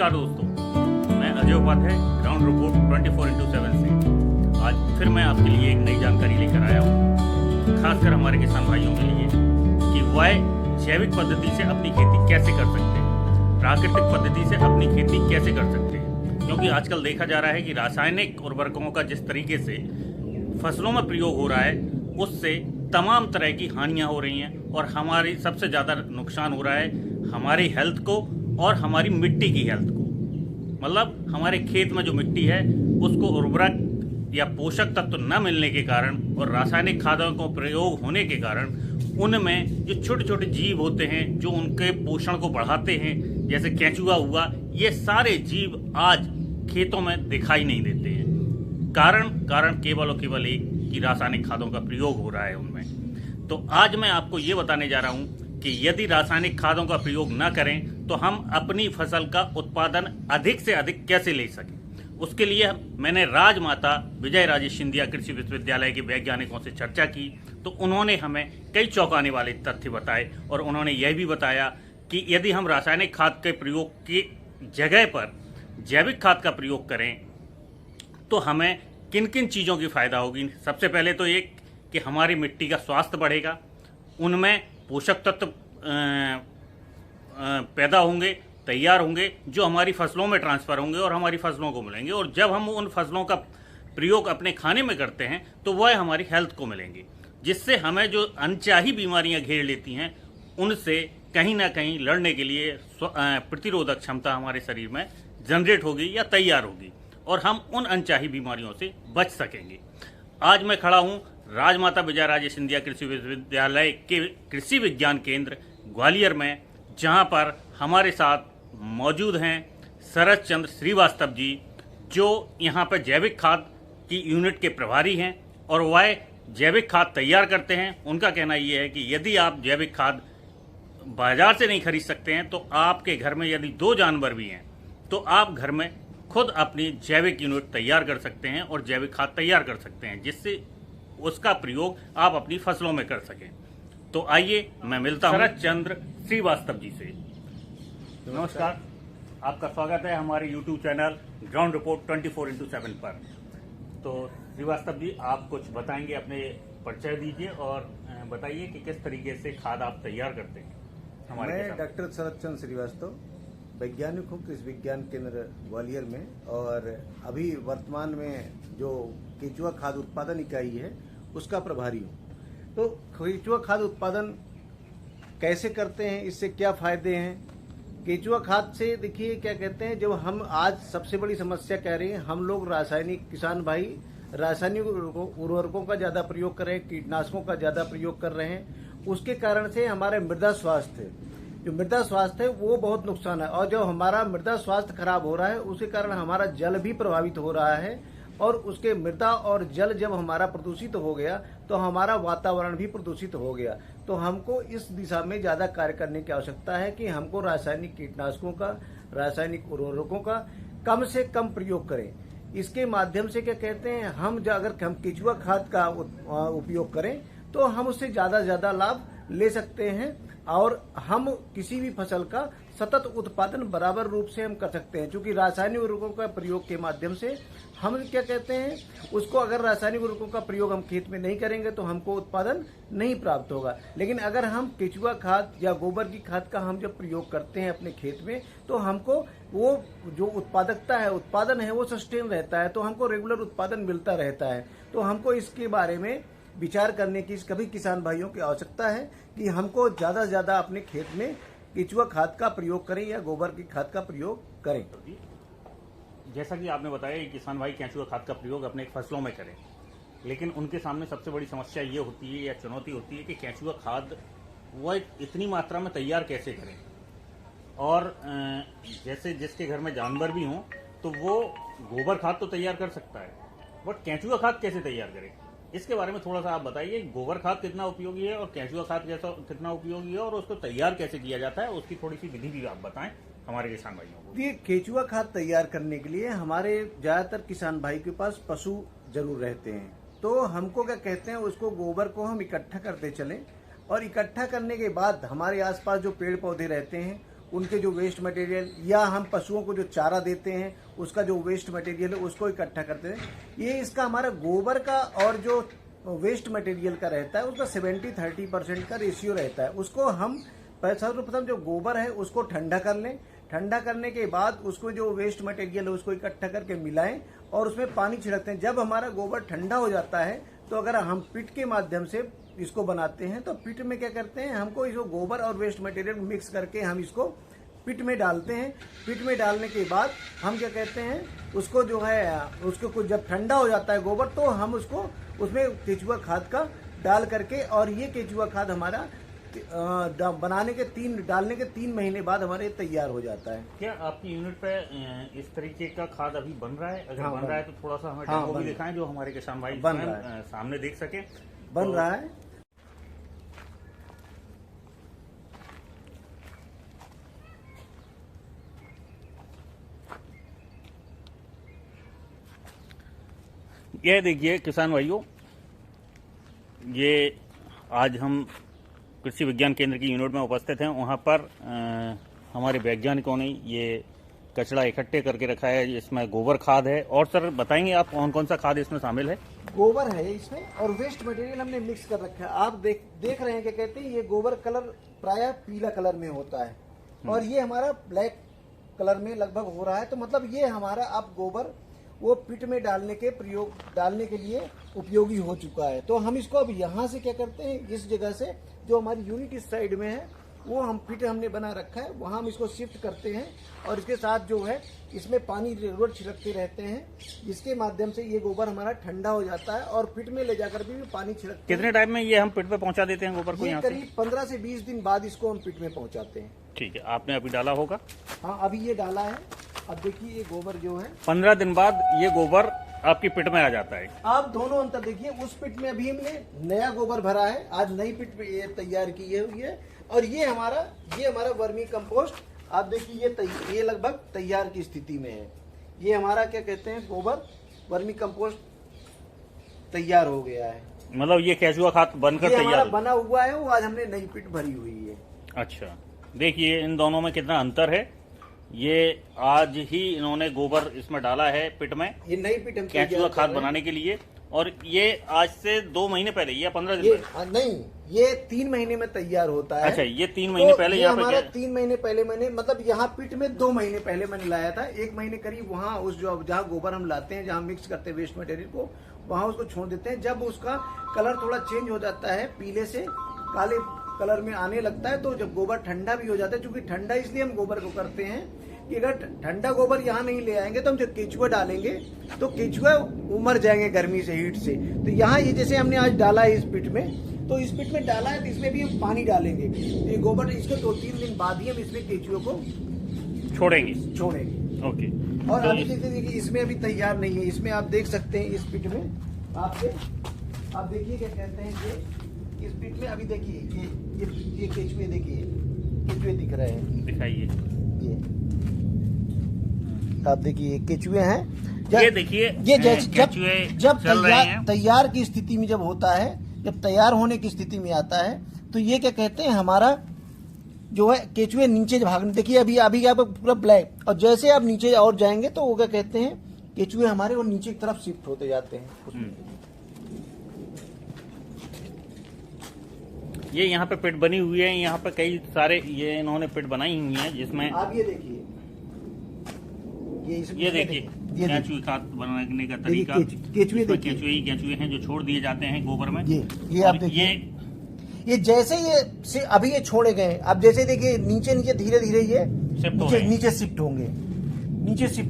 नमस्कार दोस्तों, मैं Ajay Upadhyay ground report 24x7 से आज फिर मैं आपके लिए एक नई जानकारी लेकर आया हूँ, खासकर हमारे किसान भाइयों के लिए कि वह जैविक पद्धति से अपनी खेती कैसे कर सकते हैं, प्राकृतिक पद्धति से अपनी खेती कैसे कर सकते हैं। क्योंकि आजकल देखा जा रहा है कि रासायनिक उर्वरकों का जिस तरीके से फसलों में प्रयोग हो रहा है, उससे तमाम तरह की हानियाँ हो रही हैं और हमारी सबसे ज़्यादा नुकसान हो रहा है हमारी हेल्थ को और हमारी मिट्टी की हेल्थ को। मतलब हमारे खेत में जो मिट्टी है उसको उर्वरक या पोषक तत्व न मिलने के कारण और रासायनिक खादों का प्रयोग होने के कारण उनमें जो छोटे छोटे जीव होते हैं जो उनके पोषण को बढ़ाते हैं, जैसे केंचुआ हुआ, ये सारे जीव आज खेतों में दिखाई नहीं देते हैं। कारण केवल और केवल एक कि रासायनिक खादों का प्रयोग हो रहा है उनमें। तो आज मैं आपको ये बताने जा रहा हूँ कि यदि रासायनिक खादों का प्रयोग न करें तो हम अपनी फसल का उत्पादन अधिक से अधिक कैसे ले सकें। उसके लिए मैंने राजमाता विजय राजे सिंधिया कृषि विश्वविद्यालय के वैज्ञानिकों से चर्चा की, तो उन्होंने हमें कई चौंकाने वाले तथ्य बताए और उन्होंने यह भी बताया कि यदि हम रासायनिक खाद के प्रयोग की जगह पर जैविक खाद का प्रयोग करें तो हमें किन किन चीज़ों की फ़ायदा होगी। सबसे पहले तो एक कि हमारी मिट्टी का स्वास्थ्य बढ़ेगा, उनमें पोषक तत्व पैदा होंगे, तैयार होंगे, जो हमारी फसलों में ट्रांसफ़र होंगे और हमारी फसलों को मिलेंगे। और जब हम उन फसलों का प्रयोग अपने खाने में करते हैं तो वह हमारी हेल्थ को मिलेंगे, जिससे हमें जो अनचाही बीमारियां घेर लेती हैं उनसे कहीं ना कहीं लड़ने के लिए प्रतिरोधक क्षमता हमारे शरीर में जनरेट होगी या तैयार होगी और हम उन अनचाही बीमारियों से बच सकेंगे। आज मैं खड़ा हूँ राजमाता विजय राजे सिंधिया कृषि विश्वविद्यालय के कृषि विज्ञान केंद्र ग्वालियर में, जहाँ पर हमारे साथ मौजूद हैं शरद चंद्र श्रीवास्तव जी, जो यहाँ पर जैविक खाद की यूनिट के प्रभारी हैं और वह जैविक खाद तैयार करते हैं। उनका कहना ये है कि यदि आप जैविक खाद बाजार से नहीं खरीद सकते हैं तो आपके घर में यदि 2 जानवर भी हैं तो आप घर में खुद अपनी जैविक यूनिट तैयार कर सकते हैं और जैविक खाद तैयार कर सकते हैं, जिससे उसका प्रयोग आप अपनी फसलों में कर सकें। तो आइए मैं मिलता हूं शरद चंद्र श्रीवास्तव जी से। नमस्कार, आपका स्वागत है हमारे YouTube channel ground report 24x7 पर। तो श्रीवास्तव जी, आप कुछ बताएंगे, अपने परिचय दीजिए और बताइए कि किस तरीके से खाद आप तैयार करते हैं हमारे। मैं डॉक्टर शरद चंद्र श्रीवास्तव वैज्ञानिक हूँ कृषि विज्ञान केंद्र ग्वालियर में, और अभी वर्तमान में जो केंचुआ खाद उत्पादन इकाई है उसका प्रभारी हूँ। तो केंचुआ खाद उत्पादन कैसे करते हैं, इससे क्या फायदे हैं। केंचुआ खाद से देखिए क्या कहते हैं, जब हम आज सबसे बड़ी समस्या कह रहे हैं, हम लोग रासायनिक किसान भाई रासायनिक उर्वरकों का ज़्यादा प्रयोग कर रहे हैं, कीटनाशकों का ज़्यादा प्रयोग कर रहे हैं। उसके कारण से हमारे मृदा स्वास्थ्य है वो बहुत नुकसान है, और जब हमारा मृदा स्वास्थ्य खराब हो रहा है उसके कारण हमारा जल भी प्रभावित हो रहा है, और उसके मृदा और जल जब हमारा प्रदूषित हो गया तो हमारा वातावरण भी प्रदूषित हो गया। तो हमको इस दिशा में ज्यादा कार्य करने की आवश्यकता है कि हमको रासायनिक कीटनाशकों का, रासायनिक उर्वरकों का कम से कम प्रयोग करें। इसके माध्यम से क्या कहते हैं, अगर हम केंचुआ खाद का उपयोग करें तो हम उससे ज्यादा लाभ ले सकते हैं, और हम किसी भी फसल का सतत उत्पादन बराबर रूप से हम कर सकते हैं। क्योंकि रासायनिक उर्वरकों का प्रयोग के माध्यम से हम क्या कहते हैं, उसको अगर रासायनिक उर्वरकों का प्रयोग हम खेत में नहीं करेंगे तो हमको उत्पादन नहीं प्राप्त होगा। लेकिन अगर हम केंचुआ खाद या गोबर की खाद का हम जब प्रयोग करते हैं अपने खेत में, तो हमको वो जो उत्पादन है वो सस्टेन रहता है, तो हमको रेगुलर उत्पादन मिलता रहता है। तो हमको इसके बारे में विचार करने की सभी किसान भाइयों की आवश्यकता है कि हमको ज्यादा से ज्यादा अपने खेत में केंचुआ खाद का प्रयोग करें या गोबर की खाद का प्रयोग करें। जैसा कि आपने बताया कि किसान भाई केंचुआ खाद का प्रयोग अपने फसलों में करें, लेकिन उनके सामने सबसे बड़ी समस्या ये होती है या चुनौती होती है कि केंचुआ खाद वह इतनी मात्रा में तैयार कैसे करें। और जैसे जिसके घर में जानवर भी हों तो वो गोबर खाद तो तैयार कर सकता है, बट केंचुआ खाद कैसे तैयार करें, इसके बारे में थोड़ा सा आप बताइए। गोबर खाद कितना उपयोगी है और केंचुआ खाद कितना उपयोगी है, और उसको तैयार कैसे किया जाता है, उसकी थोड़ी सी विधि भी आप बताएं हमारे किसान भाइयों को। ये केंचुआ खाद तैयार करने के लिए हमारे ज्यादातर किसान भाई के पास पशु जरूर रहते हैं, तो हमको क्या कहते हैं, उसको गोबर को हम इकट्ठा करते चलें, और इकट्ठा करने के बाद हमारे आसपास जो पेड़ पौधे रहते हैं उनके जो वेस्ट मटेरियल या हम पशुओं को जो चारा देते हैं उसका जो वेस्ट मटेरियल है उसको इकट्ठा करते हैं। ये इसका हमारा गोबर का और जो वेस्ट मटेरियल का रहता है उसका 70-30% का रेशियो रहता है। उसको हम सर्वप्रथम जो गोबर है उसको ठंडा कर लें। ठंडा करने के बाद उसको जो वेस्ट मटेरियल है उसको इकट्ठा करके मिलाएं और उसमें पानी छिड़कते हैं। जब हमारा गोबर ठंडा हो जाता है तो अगर हम पिट के माध्यम से इसको बनाते हैं तो पिट में क्या करते हैं, हमको इसको गोबर और वेस्ट मटेरियल मिक्स करके हम इसको पिट में डालते हैं। पिट में डालने के बाद हम क्या कहते हैं, उसको जो है उसको कुछ जब ठंडा हो जाता है गोबर तो हम उसको उसमें केचुआ खाद का डाल करके, और ये केचुआ खाद हमारा डालने के 3 महीने बाद हमारे तैयार हो जाता है। क्या आपकी यूनिट पे इस तरीके का खाद अभी बन रहा है? अगर बन रहा है तो थोड़ा सा हमें डेमो भी दिखाएं जो हमारे किसान भाई सामने देख सके। बन रहा है। ये देखिए किसान भाइयों, ये आज हम कृषि विज्ञान केंद्र की यूनिट में उपस्थित हैं। वहाँ पर हमारे वैज्ञानिकों ने ये कचरा इकट्ठे करके रखा है। इसमें गोबर खाद है। और सर बताएंगे आप कौन कौन सा खाद इसमें शामिल है? गोबर है इसमें और वेस्ट मटेरियल हमने मिक्स कर रखा है। आप देख रहे हैं क्या कहते हैं, ये गोबर कलर प्रायः पीला कलर में होता है और ये हमारा ब्लैक कलर में लगभग हो रहा है। तो मतलब ये हमारा अब गोबर वो पिट में डालने के लिए उपयोगी हो चुका है। तो हम इसको अब यहाँ से क्या करते हैं, इस जगह से जो हमारी यूनिट इस साइड में है वो हम पिट हमने बना रखा है, वहाँ हम इसको शिफ्ट करते हैं और इसके साथ जो है इसमें पानी रोज छिड़कते रहते हैं, जिसके माध्यम से ये गोबर हमारा ठंडा हो जाता है और पिट में ले जाकर भी पानी छिड़कते हैं। कितने टाइम में ये हम पिट पे पहुंचा देते हैं गोबर को? यहाँ करीब 15 से 20 दिन बाद इसको हम पिट में पहुंचाते हैं। ठीक है, आपने अभी डाला होगा? हाँ, अभी ये डाला है। अब देखिए ये गोबर जो है 15 दिन बाद ये गोबर आपकी पिट में आ जाता है। आप दोनों अंतर देखिए, उस पिट में अभी हमने नया गोबर भरा है, आज नई पिट में ये तैयार की हुई है और ये हमारा वर्मी कंपोस्ट आप देखिए ये लगभग तैयार की स्थिति में है। ये हमारा क्या कहते हैं, गोबर वर्मी कंपोस्ट तैयार हो गया है। मतलब ये केचुआ खाद बनकर तैयार बना हुआ है, वो आज हमने नई पिट भरी हुई है। अच्छा, देखिए इन दोनों में कितना अंतर है। ये आज ही इन्होंने गोबर इसमें डाला है पिट में, ये नई पिट हम केचुआ खाद बनाने के लिए, और ये आज से 2 महीने पहले या 15 दिन पहले? नहीं, ये 3 महीने में तैयार होता है। अच्छा, ये 3 महीने पहले यहाँ पे? 3 महीने पहले मैंने, मतलब यहाँ पिट में 2 महीने पहले मैंने लाया था। 1 महीने करीब वहाँ उस जहाँ गोबर हम लाते हैं, जहाँ मिक्स करते हैं वेस्ट मटेरियल को, वहाँ उसको छोड़ देते हैं। जब उसका कलर थोड़ा चेंज हो जाता है, पीले से काले कलर में आने लगता है, तो जब गोबर ठंडा भी हो जाता है, क्योंकि ठंडा इसलिए हम गोबर को करते हैं कि अगर ठंडा गोबर यहाँ नहीं ले आएंगे तो हम जब केचुआ डालेंगे तो केचुआ उमर जाएंगे गर्मी से, हीट से। तो यहाँ ये जैसे हमने आज डाला है इस पिट में, तो इस पिट में डाला है तो इसमें भी हम पानी डालेंगे। तो ये गोबर इसके 2-3 दिन बाद ही हम इसमें केचुआ को छोड़ेंगे। ओके। और अभी देखिए इसमें अभी तैयार नहीं है। इसमें आप देख सकते हैं इस पिट में आप देखिए क्या कहते हैं, ये इस पिट में अभी देखिए ये केचुए, देखिए केचुए दिख रहे हैं, दिखाइए। ये आप देखिए केचुए हैं। ये देखिए, ये जब तैयार की स्थिति में जब होता है, जब तैयार होने की स्थिति में आता है, तो ये क्या कहते हैं, हमारा जो है केचुए नीचे भागने, देखिए अभी यहाँ पर पूरा ब्लैक, और जैसे आप नीचे और जाएंगे तो वो क्या कहते हैं, केचुए हमारे वो नीचे की तरफ शिफ्ट होते जाते हैं। ये यहाँ पे पिट बनी हुई है, यहाँ पे कई सारे ये इन्होंने पिट बनाई हुई है, जिसमें आप ये देखिए, ये देखिए केचुए खाद बनाने का तरीका। केचुए हैं जो छोड़ दिए जाते हैं गोबर में। ये आप देखिए, ये जैसे ये अभी ये छोड़े गए, अब जैसे देखिए नीचे धीरे धीरे ये नीचे शिफ्ट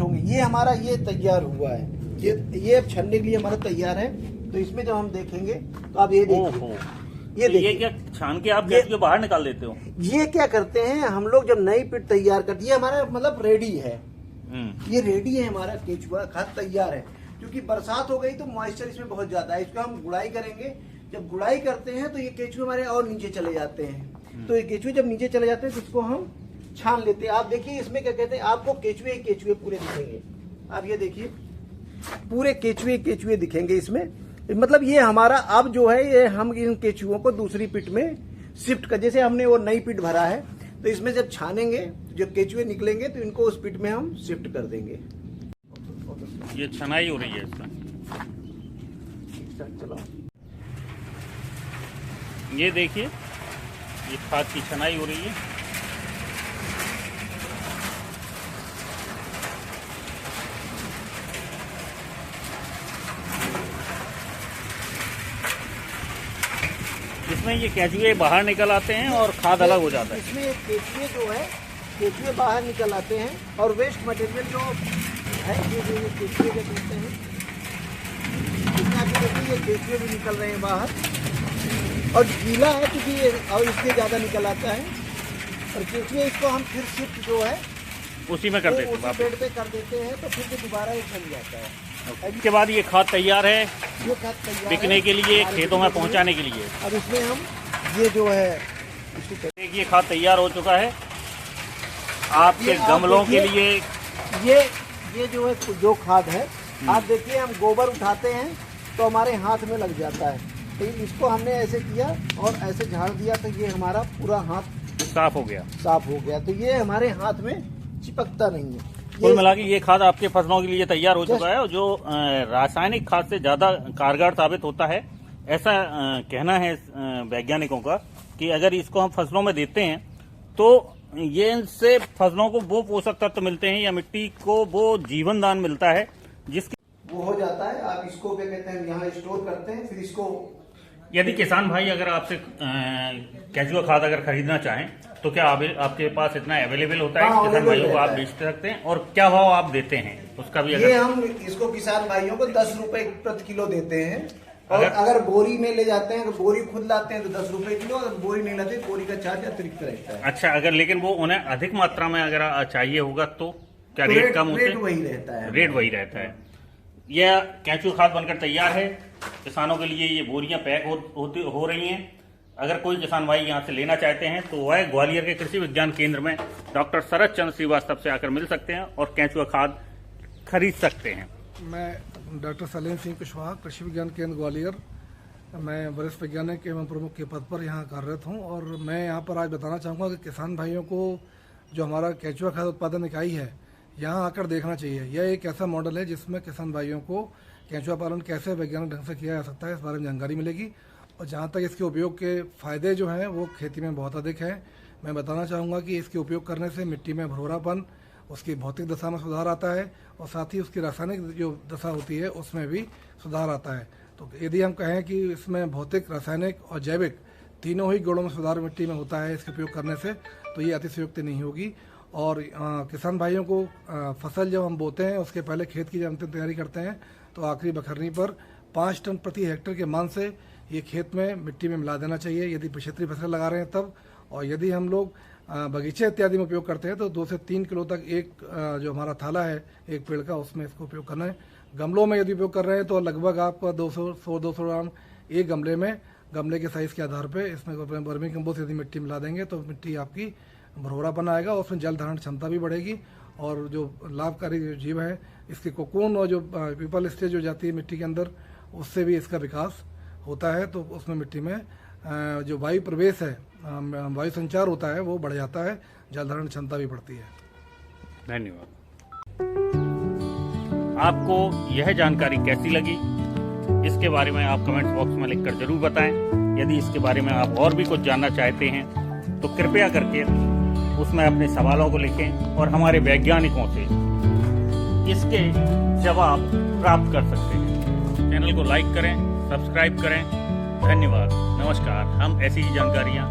होंगे। ये हमारा ये तैयार हुआ है, ये अब छनने के लिए हमारा तैयार है। तो इसमें जब हम देखेंगे तो आप ये देखिए, ये क्या छान के आप केचुए बाहर निकाल देते हो? ये क्या करते हैं हम लोग, जब नई पिट तैयार करते हैं, ये हमारा मतलब रेडी है, ये रेडी है, हमारा केचुआ खाद तैयार है। क्योंकि बरसात हो गई तो मॉइस्चर इसमें बहुत ज्यादा है, इसको हम गुड़ाई करेंगे। जब गुड़ाई करते हैं तो ये केचुए हमारे और नीचे चले जाते हैं। तो ये केचुए जब नीचे चले जाते हैं तो इसको हम छान लेते हैं। आप देखिए इसमें क्या कहते हैं, आपको केचुए पूरे दिखेंगे। आप ये देखिए पूरे केचुए दिखेंगे इसमें। मतलब ये हमारा अब जो है, ये हम इन केचुओं को दूसरी पिट में शिफ्ट कर, जैसे हमने वो नई पिट भरा है तो इसमें जब छानेंगे, जो केचुए निकलेंगे तो इनको उस पिट में हम शिफ्ट कर देंगे। ये छनाई हो रही है इसमें। चलो ये देखिए, ये खाद की छनाई हो रही है। इसमें ये केचुए बाहर निकल आते हैं और खाद अलग हो जाता है। इसमें केचुए जो है, केचुए बाहर निकल आते हैं और वेस्ट मटेरियल जो है ये केचुए के कहते हैं, इसमें आप देखिए ये केचुए भी निकल रहे हैं बाहर, और गीला है क्योंकि ये और इससे ज़्यादा निकल आता है। और केचुए इसको हम फिर शिफ्ट जो है उसी में कर देते हैं, उसी बेड पे कर देते हैं, तो फिर से दोबारा ये बन जाता है। इसके बाद ये खाद तैयार है ये खाद तैयार बिकने के लिए, खेतों में पहुंचाने के लिए। अब इसमें हम ये जो है ये खाद तैयार हो चुका है आपके गमलों के लिए। ये जो है जो खाद है, आप देखिए हम गोबर उठाते हैं तो हमारे हाथ में लग जाता है, तो इसको हमने ऐसे किया और ऐसे झाड़ दिया तो ये हमारा पूरा हाथ साफ हो गया। तो ये हमारे हाथ में चिपकता नहीं है। कुल मिला के ये खाद आपके फसलों के लिए तैयार हो चुका है, और जो रासायनिक खाद से ज्यादा कारगर साबित होता है, ऐसा कहना है वैज्ञानिकों का, कि अगर इसको हम फसलों में देते हैं तो ये इनसे फसलों को वो पोषक तत्व मिलते हैं या मिट्टी को वो जीवन दान मिलता है जिसकी वो हो जाता है। आप इसको क्या कहते हैं, यहाँ स्टोर करते हैं, फिर इसको यदि किसान भाई अगर आपसे केचुआ खाद अगर खरीदना चाहें तो क्या आपके पास इतना अवेलेबल होता है? किसान भाइयों को आप बेच सकते हैं, और क्या भाव आप देते हैं उसका भी? ये हम इसको किसान भाइयों को 10 रुपए प्रति किलो देते हैं, और अगर बोरी में ले जाते हैं, अगर बोरी खुद लाते हैं तो 10 रुपए किलो, अगर बोरी नहीं लाते बोरी का चार्ज अतिरिक्त रहता है। अच्छा, अगर लेकिन वो उन्हें अधिक मात्रा में अगर चाहिए होगा तो क्या रेट कम होते हैं? रेट वही रहता है। रेट वही रहता है। यह केचुआ खाद बनकर तैयार है, किसानों के लिए ये बोरियां पैक हो रही हैं। अगर कोई किसान भाई यहाँ से लेना चाहते हैं तो वह ग्वालियर के कृषि विज्ञान केंद्र में डॉक्टर शरद चंद्र श्रीवास्तव से आकर मिल सकते हैं और केचुआ खाद खरीद सकते हैं। मैं डॉक्टर सलीम सिंह कुशवाहा, कृषि विज्ञान केंद्र ग्वालियर, मैं वरिष्ठ वैज्ञानिक एवं प्रमुख के पद पर यहाँ कार्यरत हूँ, और मैं यहाँ पर आज बताना चाहूँगा कि किसान भाइयों को जो हमारा केचुआ खाद उत्पादन इकाई है यहाँ आकर देखना चाहिए। यह एक ऐसा मॉडल है जिसमें किसान भाइयों को केचुआ पालन कैसे वैज्ञानिक ढंग से किया जा सकता है इस बारे में जानकारी मिलेगी, और जहाँ तक इसके उपयोग के फ़ायदे जो हैं वो खेती में बहुत अधिक हैं। मैं बताना चाहूँगा कि इसके उपयोग करने से मिट्टी में भुरभुरापन, उसकी भौतिक दशा में सुधार आता है, और साथ ही उसकी रासायनिक जो दशा होती है उसमें भी सुधार आता है। तो यदि हम कहें कि इसमें भौतिक, रासायनिक और जैविक तीनों ही गुणों में सुधार मिट्टी में होता है इसके उपयोग करने से, तो ये अतिशयोक्ति नहीं होगी। और किसान भाइयों को फसल जब हम बोते हैं उसके पहले खेत की जब अंतिम तैयारी करते हैं तो आखिरी बखरनी पर 5 टन प्रति हेक्टेयर के मान से ये खेत में मिट्टी में मिला देना चाहिए यदि पिछेत्री फसल लगा रहे हैं तब। और यदि हम लोग बगीचे इत्यादि में उपयोग करते हैं तो 2 से 3 किलो तक एक जो हमारा थाला है एक पेड़ का, उसमें इसको उपयोग करना है। गमलों में यदि उपयोग कर रहे हैं तो लगभग आपका 200 ग्राम एक गमले में, गमले के साइज़ के आधार पर इसमें वर्मी कंपोस्ट यदि मिट्टी मिला देंगे तो मिट्टी आपकी भुरभुरापन आएगा और उसमें जल धारण क्षमता भी बढ़ेगी। और जो लाभकारी जीव है इसके कोकून और जो पीपल स्टेज जो जाती है मिट्टी के अंदर, उससे भी इसका विकास होता है, तो उसमें मिट्टी में जो वायु प्रवेश है, वायु संचार होता है वो बढ़ जाता है, जल धारण क्षमता भी बढ़ती है। धन्यवाद। आपको यह जानकारी कैसी लगी इसके बारे में आप कमेंट बॉक्स में लिखकर जरूर बताएं। यदि इसके बारे में आप और भी कुछ जानना चाहते हैं तो कृपया करके उसमें अपने सवालों को लिखें और हमारे वैज्ञानिकों से इसके जवाब प्राप्त कर सकते हैं। चैनल को लाइक करें, सब्सक्राइब करें। धन्यवाद, नमस्कार। हम ऐसी ही जानकारियाँ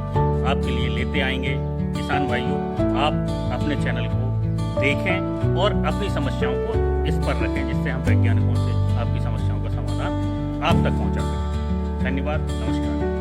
आपके लिए लेते आएंगे। किसान भाइयों, आप अपने चैनल को देखें और अपनी समस्याओं को इस पर रखें जिससे हम वैज्ञानिकों से आपकी समस्याओं का समाधान आप तक पहुँचा सकें। धन्यवाद, नमस्कार।